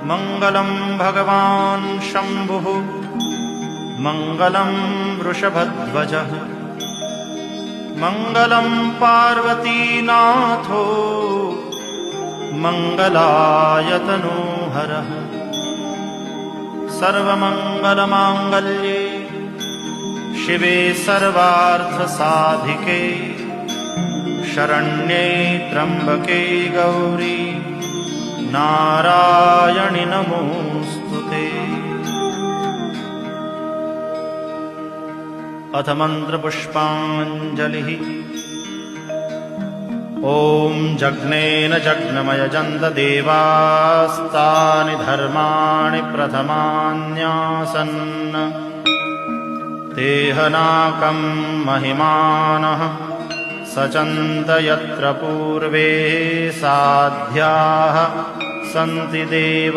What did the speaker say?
मङ्गलं भगवान् शम्भुः मङ्गलं वृषभध्वजः मङ्गलं पार्वतीनाथो मङ्गलायतनोहरः सर्वमङ्गलमाङ्गल्ये शिवे सर्वार्थसाधिके शरण्ये त्र्यम्बके गौरी नारायणि नमोऽस्तुते। अथ मन्त्रपुष्पाञ्जलिः। ॐ जग्नेन जग्नमयजन्त देवास्तानि धर्माणि प्रथमान्यासन् तेहनाकं महिमानः सचन्त यत्र पूर्वे साध्याः सन्ति देवा।